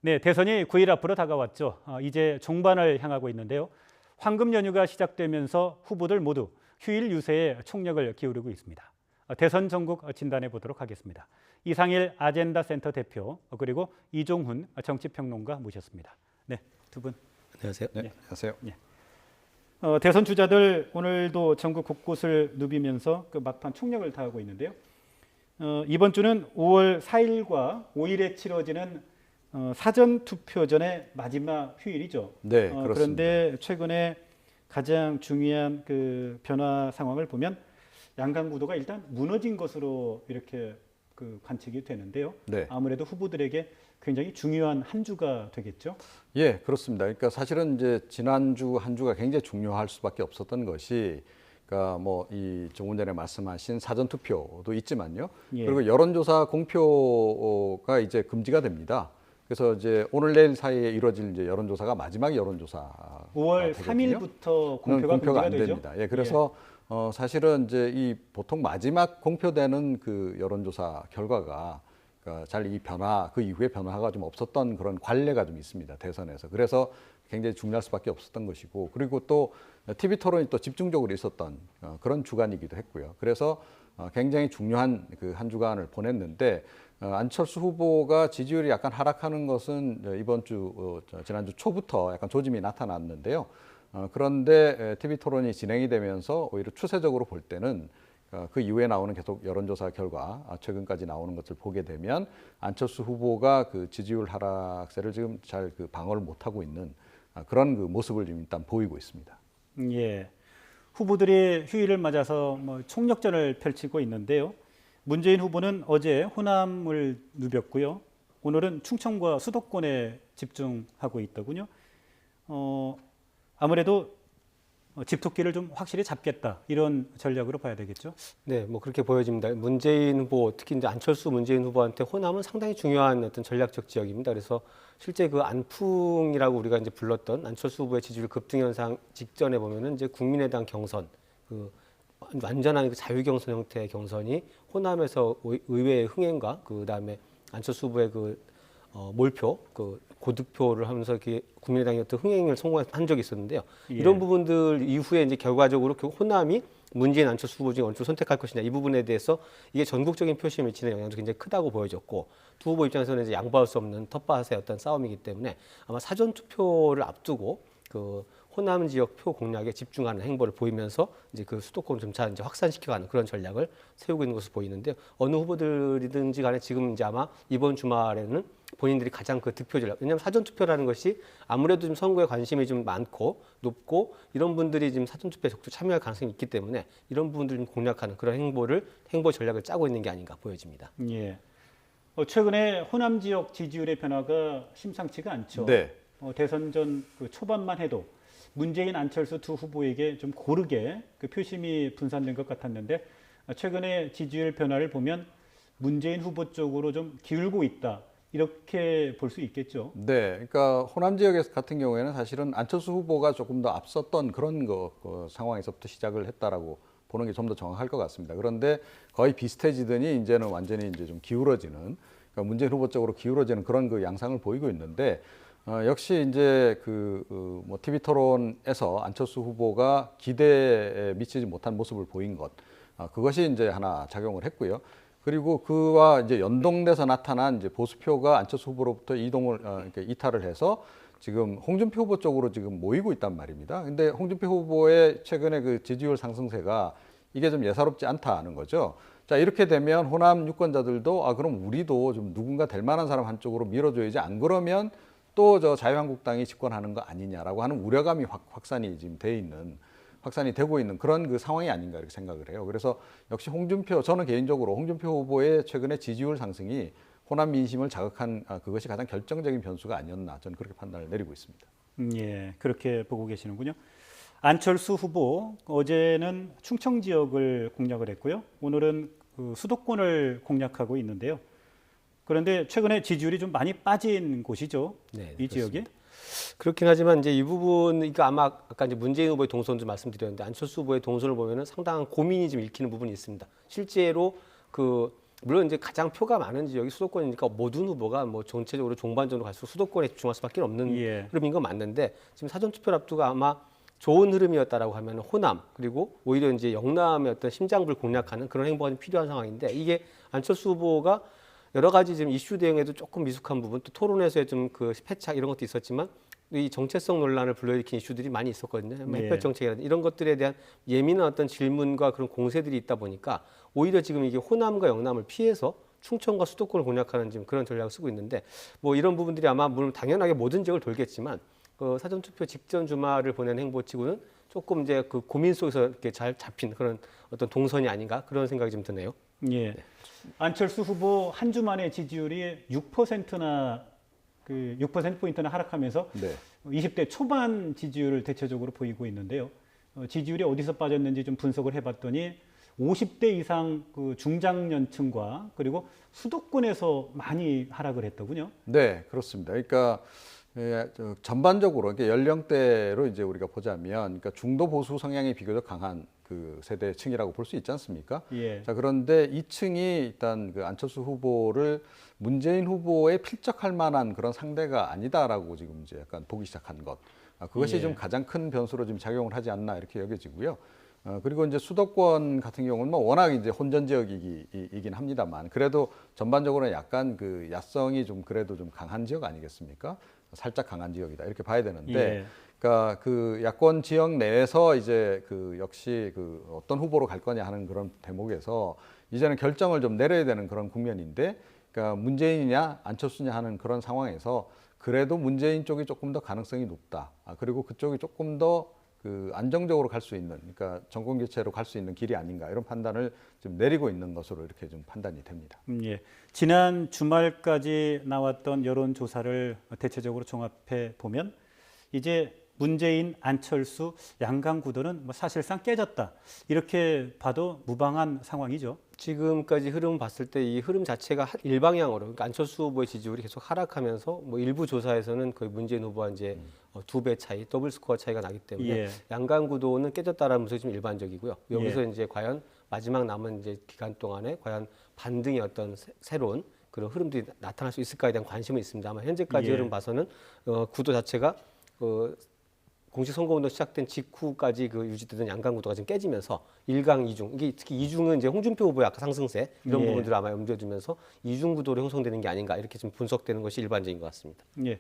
네, 대선이 9일 앞으로 다가왔죠. 이제 종반을 향하고 있는데요. 황금 연휴가 시작되면서 후보들 모두 휴일 유세에 총력을 기울이고 있습니다. 대선 전국 진단해 보도록 하겠습니다. 이상일 아젠다 센터 대표 그리고 이종훈 정치평론가 모셨습니다. 네, 두 분. 안녕하세요. 네. 안녕하세요. 네. 대선 주자들 오늘도 전국 곳곳을 누비면서 그 막판 총력을 다하고 있는데요. 이번 주는 5월 4일과 5일에 치러지는 사전 투표 전의 마지막 휴일이죠. 네, 그렇습니다. 그런데 최근에 가장 중요한 그 변화 상황을 보면 양강 구도가 일단 무너진 것으로 이렇게 그 관측이 되는데요. 네. 아무래도 후보들에게 굉장히 중요한 한 주가 되겠죠. 예, 그렇습니다. 그러니까 사실은 이제 지난주 한 주가 굉장히 중요할 수밖에 없었던 것이, 그러니까 뭐 이 조금 전에 말씀하신 사전 투표도 있지만요. 예. 그리고 여론조사 공표가 이제 금지가 됩니다. 그래서 이제 오늘 내일 사이에 이루어질 이제 여론조사가 마지막 여론조사. 5월 3일부터 공표가 금지가 안 되죠. 됩니다. 예, 그래서 사실은 이제 이 보통 마지막 공표되는 그 여론조사 결과가 그러니까 잘 이 변화 그 이후에 변화가 좀 없었던 그런 관례가 좀 있습니다. 대선에서. 그래서 굉장히 중요할 수밖에 없었던 것이고, 그리고 또 TV 토론이 또 집중적으로 있었던 그런 주간이기도 했고요. 그래서 굉장히 중요한 그 한 주간을 보냈는데, 안철수 후보가 지지율이 약간 하락하는 것은 이번 주 지난주 초부터 약간 조짐이 나타났는데요. 그런데 TV 토론이 진행이 되면서 오히려 추세적으로 볼 때는 그 이후에 나오는 계속 여론조사 결과 최근까지 나오는 것을 보게 되면 안철수 후보가 그 지지율 하락세를 지금 잘 그 방어를 못하고 있는 그런 그 모습을 지금 일단 보이고 있습니다. 예. 후보들이 휴일을 맞아서 뭐 총력전을 펼치고 있는데요. 문재인 후보는 어제 호남을 누볐고요. 오늘은 충청과 수도권에 집중하고 있더군요. 아무래도 집토끼를 좀 확실히 잡겠다 이런 전략으로 봐야 되겠죠. 네, 뭐 그렇게 보여집니다. 문재인 후보, 특히 이제 안철수 문재인 후보한테 호남은 상당히 중요한 어떤 전략적 지역입니다. 그래서 실제 그 안풍이라고 우리가 이제 불렀던 안철수 후보의 지지율 급등 현상 직전에 보면은 이제 국민의당 경선, 그 완전한 그 자유 경선 형태의 경선이 호남에서 의회의 흥행과 그 다음에 안철수 후보의 그 몰표, 그 고득표를 하면서 이렇게 국민의당이 어떤 흥행을 성공한 적이 있었는데요. 예. 이런 부분들 이후에 이제 결과적으로 호남이 문재인 안철수 후보 중에 어느 쪽 선택할 것이냐 이 부분에 대해서 이게 전국적인 표심에 미치는 영향도 굉장히 크다고 보여졌고, 두 후보 입장에서는 이제 양보할 수 없는 텃밭의 어떤 싸움이기 때문에 아마 사전 투표를 앞두고 그 호남 지역 표 공략에 집중하는 행보를 보이면서 이제 그 수도권 점차 이제 확산시켜가는 그런 전략을 세우고 있는 것으로 보이는데요. 어느 후보들이든지 간에 지금 이제 아마 이번 주말에는 본인들이 가장 그 득표 전략, 왜냐하면 사전 투표라는 것이 아무래도 좀 선거에 관심이 좀 많고 높고 이런 분들이 지금 사전 투표에 적극 참여할 가능성이 있기 때문에 이런 부분들을 좀 공략하는 그런 행보 전략을 짜고 있는 게 아닌가 보여집니다. 예. 최근에 호남 지역 지지율의 변화가 심상치가 않죠. 네. 대선 전 그 초반만 해도 문재인, 안철수 두 후보에게 좀 고르게 그 표심이 분산된 것 같았는데 최근에 지지율 변화를 보면 문재인 후보 쪽으로 좀 기울고 있다. 이렇게 볼 수 있겠죠. 네, 그러니까 호남 지역에서 같은 경우에는 사실은 안철수 후보가 조금 더 앞섰던 그런 상황에서부터 시작을 했다라고 보는 게 좀 더 정확할 것 같습니다. 그런데 거의 비슷해지더니 이제는 완전히 이제 좀 기울어지는, 그러니까 문재인 후보 쪽으로 기울어지는 그런 그 양상을 보이고 있는데, 역시 이제 뭐 TV 토론에서 안철수 후보가 기대에 미치지 못한 모습을 보인 것, 그것이 이제 하나 작용을 했고요. 그리고 그와 이제 연동돼서 나타난 이제 보수표가 안철수 후보로부터 이렇게 이탈을 해서 지금 홍준표 후보 쪽으로 지금 모이고 있단 말입니다. 근데 홍준표 후보의 최근에 그 지지율 상승세가 이게 좀 예사롭지 않다는 거죠. 자, 이렇게 되면 호남 유권자들도 그럼 우리도 좀 누군가 될 만한 사람 한쪽으로 밀어줘야지, 안 그러면 또 저 자유한국당이 집권하는 거 아니냐라고 하는 우려감이 확산이 지금 확산이 되고 있는 그런 그 상황이 아닌가 이렇게 생각을 해요. 그래서 역시 저는 개인적으로 홍준표 후보의 최근의 지지율 상승이 호남 민심을 자극한 그것이 가장 결정적인 변수가 아니었나, 저는 그렇게 판단을 내리고 있습니다. 예, 그렇게 보고 계시는군요. 안철수 후보 어제는 충청 지역을 공략을 했고요. 오늘은 그 수도권을 공략하고 있는데요. 그런데 최근에 지지율이 좀 많이 빠진 곳이죠. 네, 이 지역이. 그렇긴 하지만 이제 이 부분, 그러니까 아마 아까 이제 문재인 후보의 동선도 말씀드렸는데 안철수 후보의 동선을 보면은 상당한 고민이 좀 읽히는 부분이 있습니다. 실제로 그 물론 이제 가장 표가 많은 지역이 수도권이니까 모든 후보가 뭐 전체적으로 종반전으로 갈수록 수도권에 집중할 수밖에 없는 예. 흐름인 건 맞는데 지금 사전 투표를 앞두고 아마 좋은 흐름이었다라고 하면 호남 그리고 오히려 이제 영남의 어떤 심장부를 공략하는 그런 행보가 좀 필요한 상황인데 이게 안철수 후보가 여러 가지 지금 이슈 대응에도 조금 미숙한 부분 또 토론에서의 좀 그 패착 이런 것도 있었지만 이 정체성 논란을 불러일으킨 이슈들이 많이 있었거든요. 예. 햇볕 정책이라든지 이런 것들에 대한 예민한 어떤 질문과 그런 공세들이 있다 보니까 오히려 지금 이게 호남과 영남을 피해서 충청과 수도권을 공략하는 지금 그런 전략을 쓰고 있는데 뭐 이런 부분들이 아마 물론 당연하게 모든 지역을 돌겠지만 그 사전 투표 직전 주말을 보낸 행보치고는 조금 이제 그 고민 속에서 이렇게 잘 잡힌 그런 어떤 동선이 아닌가 그런 생각이 좀 드네요. 예. 안철수 후보 한 주 만에 지지율이 6%나 그 6%포인트나 하락하면서 네. 20대 초반 지지율을 대체적으로 보이고 있는데요. 지지율이 어디서 빠졌는지 좀 분석을 해봤더니 50대 이상 그 중장년층과 그리고 수도권에서 많이 하락을 했더군요. 네, 그렇습니다. 그러니까 전반적으로 이렇게 연령대로 이제 우리가 보자면, 그러니까 중도 보수 성향이 비교적 강한 그 세대층이라고 볼 수 있지 않습니까? 예. 자, 그런데 이 층이 일단 그 안철수 후보를 문재인 후보에 필적할 만한 그런 상대가 아니다라고 지금 이제 약간 보기 시작한 것. 그것이 예. 좀 가장 큰 변수로 지금 작용을 하지 않나 이렇게 여겨지고요. 그리고 이제 수도권 같은 경우는 뭐 워낙 이제 혼전 지역이긴 합니다만 그래도 전반적으로는 약간 그 야성이 좀 그래도 좀 강한 지역 아니겠습니까? 살짝 강한 지역이다 이렇게 봐야 되는데, 예. 그러니까 그 야권 지역 내에서 이제 그 역시 그 어떤 후보로 갈 거냐 하는 그런 대목에서 이제는 결정을 좀 내려야 되는 그런 국면인데, 그러니까 문재인이냐 안철수냐 하는 그런 상황에서 그래도 문재인 쪽이 조금 더 가능성이 높다. 그리고 그쪽이 조금 더 그 안정적으로 갈 수 있는, 그러니까 정권 교체로 갈 수 있는 길이 아닌가 이런 판단을 좀 내리고 있는 것으로 이렇게 좀 판단이 됩니다. 예. 지난 주말까지 나왔던 여론조사를 대체적으로 종합해 보면 이제 문재인, 안철수, 양강 구도는 뭐 사실상 깨졌다. 이렇게 봐도 무방한 상황이죠. 지금까지 흐름 봤을 때 이 흐름 자체가 일방향으로 그러니까 안철수 후보의 지지율이 계속 하락하면서 뭐 일부 조사에서는 거의 문재인 후보와 이제 2배 차이, 더블 스코어 차이가 나기 때문에 예. 양강 구도는 깨졌다라는 분석이 좀 일반적이고요. 여기서 이제 과연 마지막 남은 이제 기간 동안에 과연 반등의 어떤 새로운 그런 흐름들이 나타날 수 있을까에 대한 관심은 있습니다만 현재까지 예. 흐름 봐서는 구도 자체가 공식 선거운동 시작된 직후까지 그 유지되던 양강 구도가 지금 깨지면서 1강 2중 이게 특히 2중은 이제 홍준표 후보의 아까 상승세 이런 예. 부분들을 아마 염두에 두면서 2중 구도로 형성되는 게 아닌가 이렇게 좀 분석되는 것이 일반적인 것 같습니다. 예.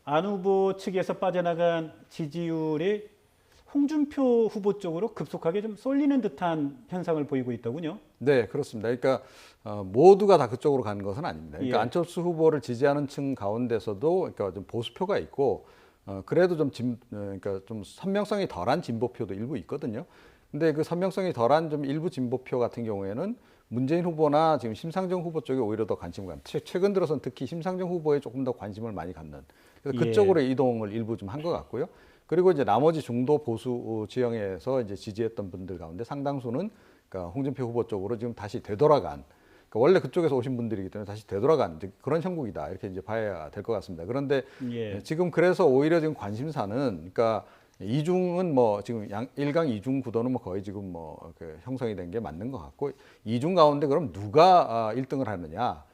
안 후보 측에서 빠져나간 지지율이 홍준표 후보 쪽으로 급속하게 좀 쏠리는 듯한 현상을 보이고 있더군요. 네, 그렇습니다. 그러니까 모두가 다 그쪽으로 가는 것은 아닙니다. 그러니까 예. 안철수 후보를 지지하는 층 가운데서도 그러니까 좀 보수표가 있고 그래도 좀 그러니까 좀 선명성이 덜한 진보표도 일부 있거든요. 근데 그 선명성이 덜한 좀 일부 진보표 같은 경우에는 문재인 후보나 지금 심상정 후보 쪽에 오히려 더 관심을 갖는, 최근 들어서는 특히 심상정 후보에 조금 더 관심을 많이 갖는, 그래서 예. 그쪽으로 이동을 일부 좀 한 것 같고요. 그리고 이제 나머지 중도 보수 지형에서 이제 지지했던 분들 가운데 상당수는 그러니까 홍준표 후보 쪽으로 지금 다시 되돌아간, 그러니까 원래 그쪽에서 오신 분들이기 때문에 다시 되돌아간 이제 그런 형국이다 이렇게 이제 봐야 될 것 같습니다. 그런데 예. 지금 그래서 오히려 지금 관심사는, 그러니까 이중은 뭐 지금 1강 2중 구도는 뭐 거의 지금 뭐 형성이 된 게 맞는 것 같고, 2중 가운데 그럼 누가 1등을 하느냐,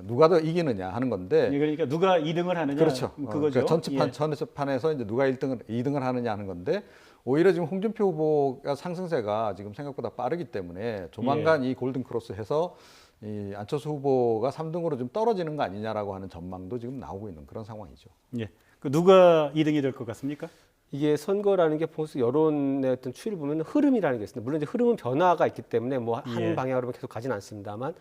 누가 더 이기느냐 하는 건데, 예, 그러니까 누가 2등을 하느냐 그렇죠. 그거죠. 그러니까 전체판에서 이제 누가 2등을 하느냐 하는 건데, 오히려 지금 홍준표 후보가 상승세가 지금 생각보다 빠르기 때문에 조만간 이 골든 크로스 해서 이 안철수 후보가 3등으로 좀 떨어지는 거 아니냐라고 하는 전망도 지금 나오고 있는 그런 상황이죠. 예. 그 누가 2등이 될 것 같습니까? 이게 선거라는 게 보수 여론의 어떤 추이를 보면 흐름이라는 게 있습니다. 물론 이제 흐름은 변화가 있기 때문에 뭐 한 예. 방향으로만 계속 가진 않습니다만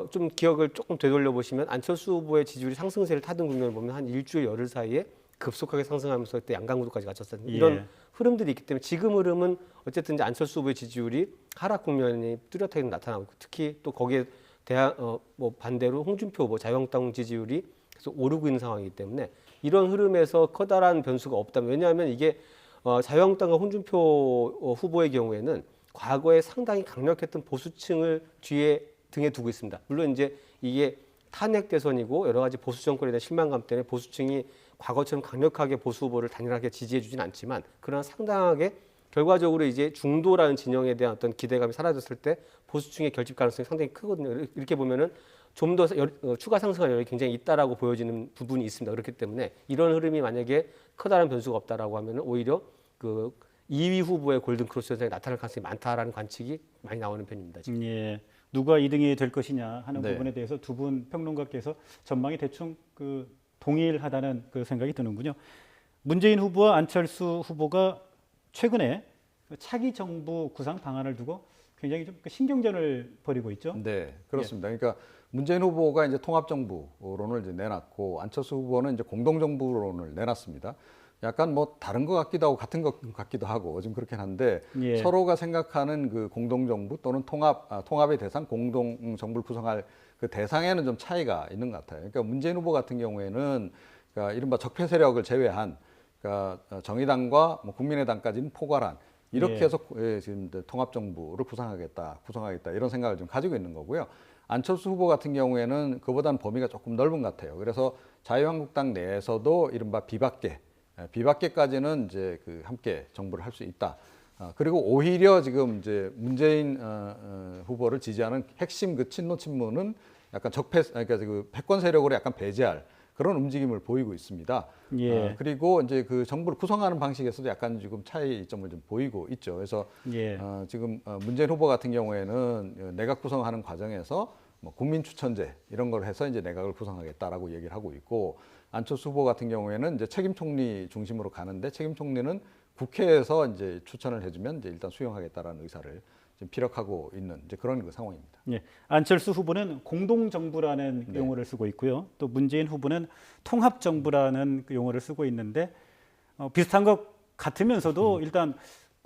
좀 기억을 조금 되돌려 보시면 안철수 후보의 지지율이 상승세를 타던 국면을 보면 한 일주일 열흘 사이에 급속하게 상승하면서 그때 양강구도까지 갖췄었는데 예. 이런 흐름들이 있기 때문에 지금 흐름은 어쨌든 이제 안철수 후보의 지지율이 하락 국면이 뚜렷하게 나타나고 있고, 특히 또 거기에 대한 뭐 반대로 홍준표 후보 자유한국당 지지율이 계속 오르고 있는 상황이기 때문에 이런 흐름에서 커다란 변수가 없다면, 왜냐하면 이게 자유한국당과 홍준표 후보의 경우에는 과거에 상당히 강력했던 보수층을 등에 두고 있습니다. 물론 이제 이게 탄핵 대선이고 여러 가지 보수 정권에 대한 실망감 때문에 보수층이 과거처럼 강력하게 보수 후보를 단일하게 지지해 주진 않지만, 그러나 상당하게 결과적으로 이제 중도라는 진영에 대한 어떤 기대감이 사라졌을 때 보수층의 결집 가능성이 상당히 크거든요. 이렇게 보면은 좀 더 추가 상승할 여력이 굉장히 있다라고 보여지는 부분이 있습니다. 그렇기 때문에 이런 흐름이 만약에 크다는 변수가 없다라고 하면은 오히려 그 2위 후보의 골든 크로스 현상이 나타날 가능성이 많다라는 관측이 많이 나오는 편입니다. 지금. 예. 누가 2등이 될 것이냐 하는 네. 부분에 대해서 두 분 평론가께서 전망이 대충 그 동일하다는 그 생각이 드는군요. 문재인 후보와 안철수 후보가 최근에 그 차기 정부 구상 방안을 두고 굉장히 좀 신경전을 벌이고 있죠. 네, 그렇습니다. 그러니까 문재인 후보가 이제 통합정부론을 이제 내놨고 안철수 후보는 이제 공동정부론을 내놨습니다. 약간 뭐 다른 것 같기도 하고 같은 것 같기도 하고 지금 그렇긴 한데 예. 서로가 생각하는 그 공동정부 또는 통합의 대상, 공동정부를 구성할 그 대상에는 좀 차이가 있는 것 같아요. 그러니까 문재인 후보 같은 경우에는 그러니까 이른바 적폐 세력을 제외한 그러니까 정의당과 뭐 국민의당까지는 포괄한 이렇게 예. 해서 지금 통합정부를 구성하겠다 이런 생각을 좀 가지고 있는 거고요. 안철수 후보 같은 경우에는 그보다는 범위가 조금 넓은 것 같아요. 그래서 자유한국당 내에서도 이른바 비박계까지는 이제 그 함께 정부를 할 수 있다. 그리고 오히려 지금 이제 문재인 후보를 지지하는 핵심 그 친노 친문은 약간 그러니까 그 패권 세력으로 약간 배제할 그런 움직임을 보이고 있습니다. 예. 그리고 이제 그 정부를 구성하는 방식에서도 약간 지금 차이점을 좀 보이고 있죠. 그래서 예. 지금 문재인 후보 같은 경우에는 내각 구성하는 과정에서 뭐 국민 추천제 이런 걸 해서 이제 내각을 구성하겠다라고 얘기를 하고 있고 안철수 후보 같은 경우에는 이제 책임 총리 중심으로 가는데 책임 총리는 국회에서 이제 추천을 해주면 이제 일단 수용하겠다라는 의사를 지금 피력하고 있는 이제 그런 그 상황입니다. 예. 안철수 후보는 공동정부라는 네. 용어를 쓰고 있고요. 또 문재인 후보는 통합정부라는 그 용어를 쓰고 있는데 비슷한 것 같으면서도 일단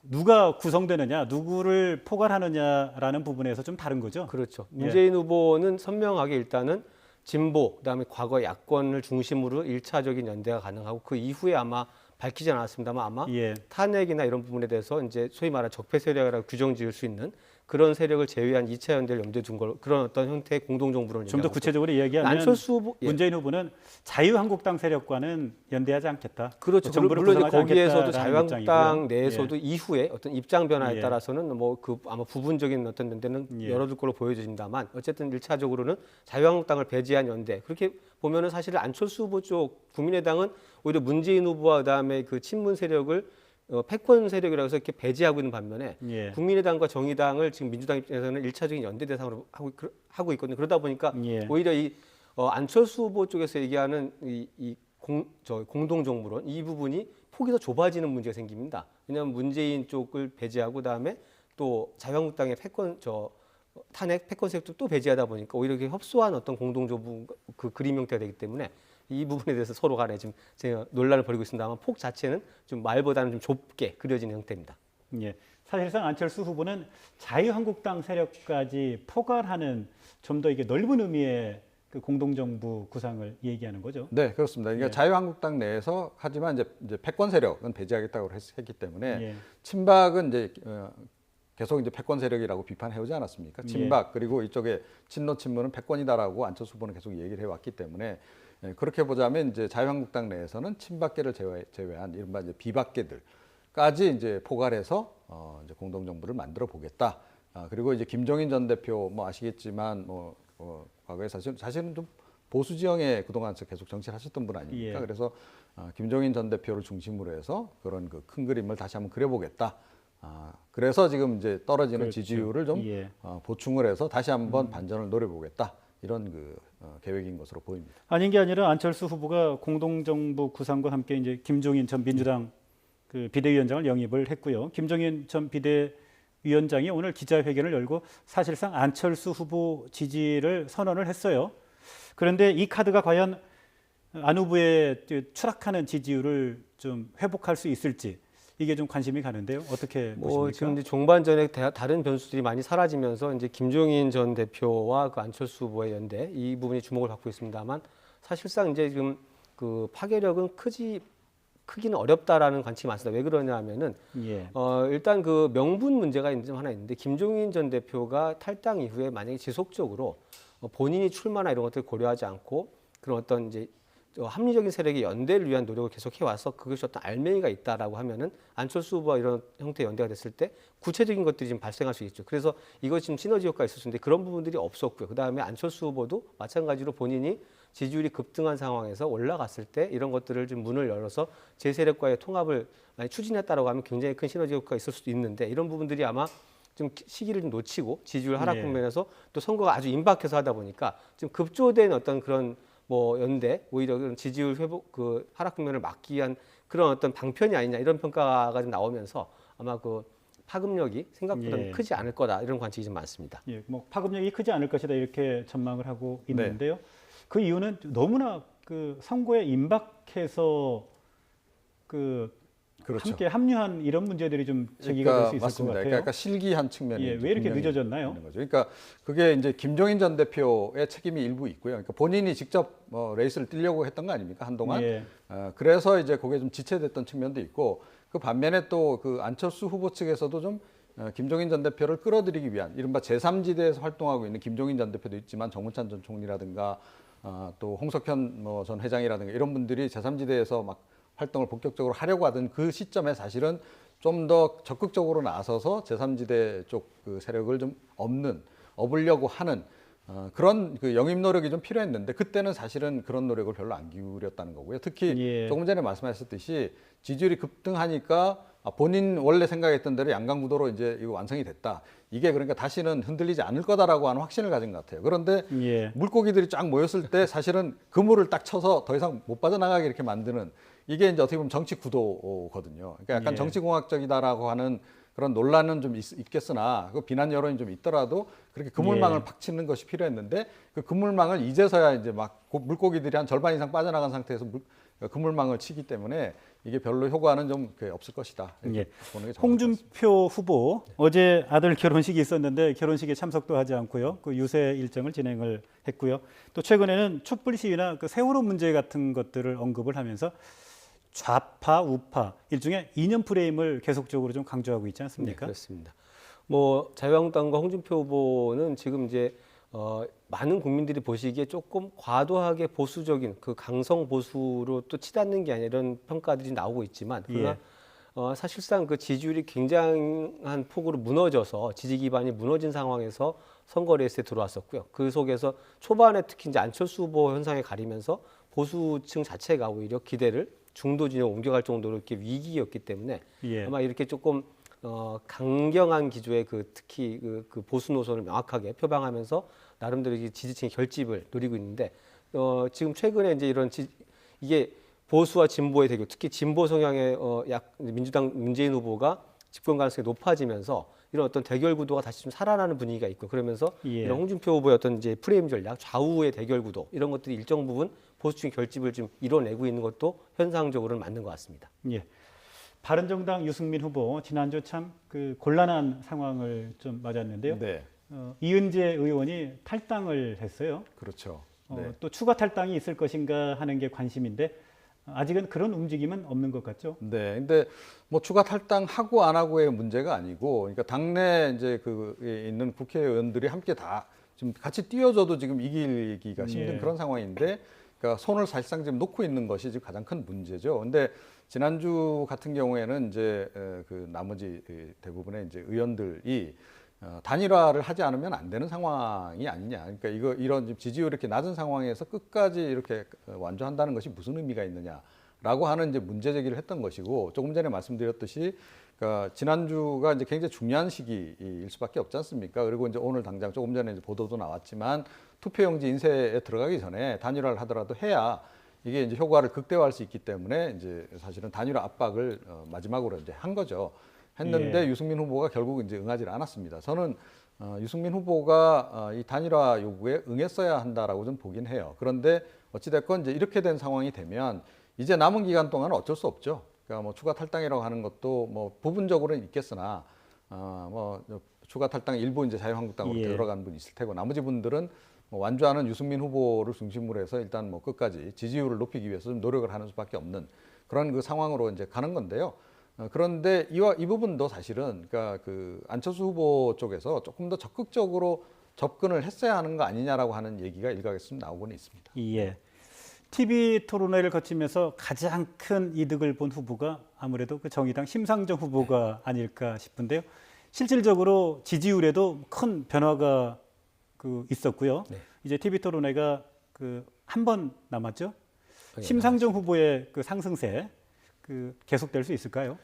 누가 구성되느냐, 누구를 포괄하느냐라는 부분에서 좀 다른 거죠. 그렇죠. 예. 문재인 후보는 선명하게 일단은 진보, 그다음에 과거 야권을 중심으로 1차적인 연대가 가능하고 그 이후에 아마 밝히지 않았습니다만 아마 예. 탄핵이나 이런 부분에 대해서 이제 소위 말하는 적폐 세력이라고 규정 지을 수 있는 그런 세력을 제외한 2차 연대를 염두에 둔 걸 그런 어떤 형태의 공동정부론을 좀 더 구체적으로 이야기하면 안철수 후보 문재인 후보는 자유한국당 세력과는 연대하지 않겠다. 그렇죠. 정부를 물론 이제 구성하지 거기에서도 않겠다라는 자유한국당 입장이고요. 내에서도 이후에 어떤 입장 변화에 예. 따라서는 뭐 그 아마 부분적인 어떤 연대는 예. 열어둘 걸로 보여집니다만 어쨌든 1차적으로는 자유한국당을 배제한 연대 그렇게 보면은 사실 안철수 후보 쪽 국민의당은 오히려 문재인 후보와 그다음에 그 친문 세력을 패권 세력이라고 해서 이렇게 배제하고 있는 반면에 예. 국민의당과 정의당을 지금 민주당 입장에서는 1차적인 연대 대상으로 하고 있거든요. 그러다 보니까 예. 오히려 이 안철수 후보 쪽에서 얘기하는 공동정부론 이 부분이 폭이 더 좁아지는 문제가 생깁니다. 왜냐하면 문재인 쪽을 배제하고 그다음에 또 자유한국당의 탄핵 패권 세력도 또 배제하다 보니까 오히려 이렇게 협소한 어떤 공동정부 그 그림 형태가 되기 때문에 이 부분에 대해서 서로 간에 지금 제가 논란을 벌이고 있습니다만 폭 자체는 좀 말보다는 좀 좁게 그려지는 형태입니다. 예. 사실상 안철수 후보는 자유한국당 세력까지 포괄하는 좀 더 이게 넓은 의미의 그 공동정부 구상을 얘기하는 거죠. 네, 그렇습니다. 그러니까 예. 자유한국당 내에서 하지만 이제 패권 세력은 배제하겠다고 했기 때문에 예. 친박은 이제 계속 이제 패권 세력이라고 비판해오지 않았습니까? 예. 친박 그리고 이쪽에 친노 친문은 패권이다라고 안철수 후보는 계속 얘기를 해왔기 때문에 그렇게 보자면 이제 자유한국당 내에서는 친박계를 제외한 이른바 이제 비박계들까지 이제 포괄해서 이제 공동정부를 만들어 보겠다. 그리고 이제 김종인 전 대표 뭐 아시겠지만 과거에 사실은 좀 보수 지형에 그동안 계속 정치를 하셨던 분 아닙니까? 예. 그래서 김종인 전 대표를 중심으로 해서 그런 그 큰 그림을 다시 한번 그려보겠다. 그래서 지금 이제 떨어지는 그렇죠. 지지율을 좀 예. 보충을 해서 다시 한번 반전을 노려보겠다. 이런 그 계획인 것으로 보입니다. 아닌 게 아니라 안철수 후보가 공동정부 구상과 함께 이제 김종인 전 민주당 그 비대위원장을 영입을 했고요. 김종인 전 비대위원장이 오늘 기자회견을 열고 사실상 안철수 후보 지지를 선언을 했어요. 그런데 이 카드가 과연 안 후보의 추락하는 지지율을 좀 회복할 수 있을지 이게 좀 관심이 가는데요. 어떻게 보십니까? 지금 이제 종반전에 다른 변수들이 많이 사라지면서 이제 김종인 전 대표와 그 안철수 후보의 연대 이 부분이 주목을 받고 있습니다만 사실상 이제 지금 그 파괴력은 크기는 어렵다라는 관측이 많습니다. 왜 그러냐면은 예. 일단 그 명분 문제가 좀 하나 있는데 김종인 전 대표가 탈당 이후에 만약에 지속적으로 본인이 출마나 이런 것들을 고려하지 않고 그런 어떤 이제 합리적인 세력의 연대를 위한 노력을 계속 해와서 그것이 어떤 알맹이가 있다라고 하면은 안철수 후보와 이런 형태의 연대가 됐을 때 구체적인 것들이 지금 발생할 수 있죠. 그래서 이거 지금 시너지 효과가 있을 수 있는데 그런 부분들이 없었고요. 그다음에 안철수 후보도 마찬가지로 본인이 지지율이 급등한 상황에서 올라갔을 때 이런 것들을 좀 문을 열어서 제 세력과의 통합을 많이 추진했다라고 하면 굉장히 큰 시너지 효과가 있을 수도 있는데 이런 부분들이 아마 좀 시기를 좀 놓치고 지지율 하락 예. 국면에서 또 선거가 아주 임박해서 하다 보니까 좀 급조된 어떤 그런 뭐 연대 오히려 그런 지지율 회복 그 하락 국면을 막기 위한 그런 어떤 방편이 아니냐 이런 평가가 좀 나오면서 아마 그 파급력이 생각보다는 예. 크지 않을 거다 이런 관측이 좀 많습니다. 예, 뭐 파급력이 크지 않을 것이다 이렇게 전망을 하고 있는데요. 그 이유는 너무나 그 선거에 임박해서 그 그렇죠. 함께 합류한 이런 문제들이 좀 제기가 될 수 있을 맞습니다. 것 같아요. 그러니까 실기한 측면이 예, 이제 왜 이렇게 분명히 늦어졌나요? 있는 거죠. 그러니까 그게 이제 김종인 전 대표의 책임이 일부 있고요. 그러니까 본인이 직접 레이스를 뛰려고 했던 거 아닙니까 한동안. 예. 그래서 이제 그게 좀 지체됐던 측면도 있고 그 반면에 또 그 안철수 후보 측에서도 좀 김종인 전 대표를 끌어들이기 위한 이른바 제3지대에서 활동하고 있는 김종인 전 대표도 있지만 정무찬 전 총리라든가 또 홍석현 전 회장이라든가 이런 분들이 제3지대에서 막 활동을 본격적으로 하려고 하던 그 시점에 사실은 좀 더 적극적으로 나서서 제3지대 쪽 그 세력을 좀 업으려고 하는 그런 그 영입 노력이 좀 필요했는데 그때는 사실은 그런 노력을 별로 안 기울였다는 거고요. 특히 예. 조금 전에 말씀하셨듯이 지지율이 급등하니까 본인 원래 생각했던 대로 양강구도로 이제 이거 완성이 됐다. 이게 그러니까 다시는 흔들리지 않을 거다라고 하는 확신을 가진 것 같아요. 그런데 예. 물고기들이 쫙 모였을 때 사실은 그물을 딱 쳐서 더 이상 못 빠져나가게 이렇게 만드는 이게 이제 어떻게 보면 정치 구도거든요. 그러니까 약간 예. 정치공학적이다라고 하는 그런 논란은 좀 있겠으나 그 비난 여론이 좀 있더라도 그렇게 그물망을 예. 팍 치는 것이 필요했는데 그 그물망을 이제서야 이제 막 물고기들이 한 절반 이상 빠져나간 상태에서 그물망을 치기 때문에 이게 별로 효과는 좀 없을 것이다. 이렇게 예. 보는 게 정확할 것 같습니다. 홍준표 후보 어제 아들 결혼식이 있었는데 결혼식에 참석도 하지 않고요. 그 유세 일정을 진행을 했고요. 또 최근에는 촛불 시위나 그 세월호 문제 같은 것들을 언급을 하면서 좌파, 우파 일종의 이념 프레임을 계속적으로 좀 강조하고 있지 네, 않습니까? 그렇습니다. 뭐 자유한국당과 홍준표 후보는 지금 이제 많은 국민들이 보시기에 조금 과도하게 보수적인 그 강성 보수로 또 치닫는 게 아니라 이런 평가들이 나오고 있지만 그러나 사실상 그 지지율이 굉장한 폭으로 무너져서 지지 기반이 무너진 상황에서 선거 레이스에 들어왔었고요. 그 속에서 초반에 특히 이제 안철수 후보 현상에 가리면서 보수층 자체가 오히려 기대를 중도 진영 옮겨갈 정도로 이렇게 위기였기 때문에 예. 아마 이렇게 조금 강경한 기조의 그 특히 그 보수 노선을 명확하게 표방하면서 나름대로 이게 지지층의 결집을 노리고 있는데 지금 최근에 이제 이런 이게 보수와 진보의 대결, 특히 진보 성향의 민주당 문재인 후보가 집권 가능성이 높아지면서 이런 어떤 대결 구도가 다시 좀 살아나는 분위기가 있고 그러면서 예. 이런 홍준표 후보의 어떤 이제 프레임 전략, 좌우의 대결 구도 이런 것들이 일정 부분 보수층 결집을 좀 이뤄내고 있는 것도 현상적으로는 맞는 것 같습니다. 예. 바른정당 유승민 후보 지난주 참 그 곤란한 상황을 좀 맞았는데요. 네, 이은재 의원이 탈당을 했어요. 그렇죠. 네. 또 추가 탈당이 있을 것인가 하는 게 관심인데 아직은 그런 움직임은 없는 것 같죠. 네, 근데 뭐 추가 탈당하고 안 하고의 문제가 아니고, 그러니까 당내 이제 그 있는 국회의원들이 함께 다 좀 같이 뛰어줘도 지금 이기기가 힘든 예. 그런 상황인데, 그러니까 손을 사실상 지금 놓고 있는 것이 지금 가장 큰 문제죠. 근데 지난주 같은 경우에는 이제 그 나머지 대부분의 이제 의원들이 단일화를 하지 않으면 안 되는 상황이 아니냐. 그러니까 이런 지지율이 이렇게 낮은 상황에서 끝까지 이렇게 완주한다는 것이 무슨 의미가 있느냐라고 하는 이제 문제 제기를 했던 것이고, 조금 전에 말씀드렸듯이 그러니까 지난주가 이제 굉장히 중요한 시기일 수밖에 없지 않습니까? 그리고 이제 오늘 당장 조금 전에 이제 보도도 나왔지만 투표용지 인쇄에 들어가기 전에 단일화를 하더라도 해야 이게 이제 효과를 극대화할 수 있기 때문에 이제 사실은 단일화 압박을 마지막으로 이제 한 거죠. 했는데 예. 유승민 후보가 결국 이제 응하지 않았습니다. 저는 유승민 후보가 이 단일화 요구에 응했어야 한다라고 좀 보긴 해요. 그런데 어찌됐건 이제 이렇게 된 상황이 되면 이제 남은 기간 동안은 어쩔 수 없죠. 그러니까 뭐 추가 탈당이라고 하는 것도 뭐 부분적으로는 있겠으나 뭐 추가 탈당 일부 이제 자유한국당으로 예. 들어간 분이 있을 테고 나머지 분들은 뭐 완주하는 유승민 후보를 중심으로 해서 일단 뭐 끝까지 지지율을 높이기 위해서 좀 노력을 하는 수밖에 없는 그런 그 상황으로 이제 가는 건데요. 그런데 이 부분도 사실은 그러니까 그 안철수 후보 쪽에서 조금 더 적극적으로 접근을 했어야 하는 거 아니냐라고 하는 얘기가 일각에서 좀 나오고는 있습니다. 예. TV 토론회를 거치면서 가장 큰 이득을 본 후보가 아무래도 그 정의당 심상정 후보가 아닐까 싶은데요. 실질적으로 지지율에도 큰 변화가 있었고요. 네. 이제 TV 토론회가 한 번 남았죠. 심상정 후보의 상승세 계속될 수 있을까요?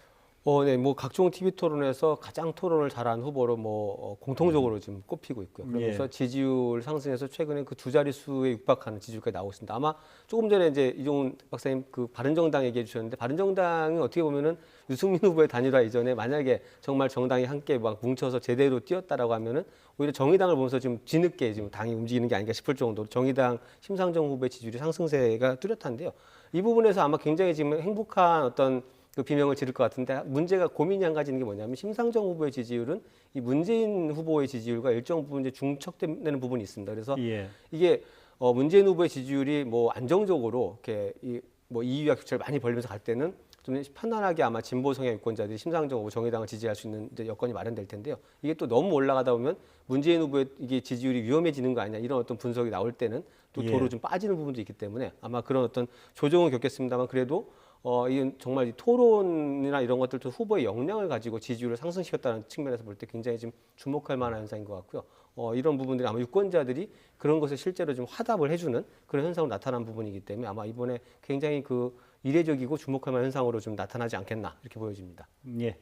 네, 뭐 각종 TV 토론에서 가장 토론을 잘한 후보로 공통적으로 지금 꼽히고 있고요. 그러면서 예. 지지율 상승해서 최근에 그 두 자릿수에 육박하는 지지율까지 나오고 있습니다. 아마 조금 전에 이제 이종훈 박사님 바른정당 얘기해 주셨는데, 바른정당이 어떻게 보면은 유승민 후보의 단일화 이전에 만약에 정말 정당이 함께 막 뭉쳐서 제대로 뛰었다라고 하면은 오히려 정의당을 보면서 지금 뒤늦게 지금 당이 움직이는 게 아닌가 싶을 정도로 정의당 심상정 후보의 지지율이 상승세가 뚜렷한데요. 이 부분에서 아마 굉장히 지금 행복한 어떤 비명을 지를 것 같은데, 문제가 고민이 한 가지 있는 게 뭐냐면 심상정 후보의 지지율은 이 문재인 후보의 지지율과 일정 부분 이제 중첩되는 부분이 있습니다. 그래서 예. 이게 문재인 후보의 지지율이 안정적으로 이렇게 2위와 격차를 많이 벌리면서 갈 때는 좀 편안하게 아마 진보 성향 유권자들이 심상정 후보 정의당을 지지할 수 있는 이제 여건이 마련될 텐데요. 이게 또 너무 올라가다 보면 문재인 후보의 이게 지지율이 위험해지는 거 아니냐, 이런 어떤 분석이 나올 때는 또 예. 도로 좀 빠지는 부분도 있기 때문에 아마 그런 어떤 조정을 겪겠습니다만, 그래도 이건 정말 이 토론이나 이런 것들도 후보의 역량을 가지고 지지율을 상승시켰다는 측면에서 볼 때 굉장히 좀 주목할 만한 현상인 것 같고요. 이런 부분들이 아마 유권자들이 그런 것을 실제로 좀 화답을 해주는 그런 현상으로 나타난 부분이기 때문에 아마 이번에 굉장히 이례적이고 주목할 만한 현상으로 좀 나타나지 않겠나, 이렇게 보여집니다. 예.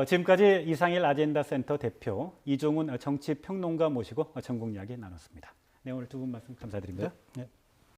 지금까지 이상일 아젠다 센터 대표, 이종훈 정치평론가 모시고 전국 이야기 나눴습니다. 네, 오늘 두 분 말씀 감사드립니다. 네.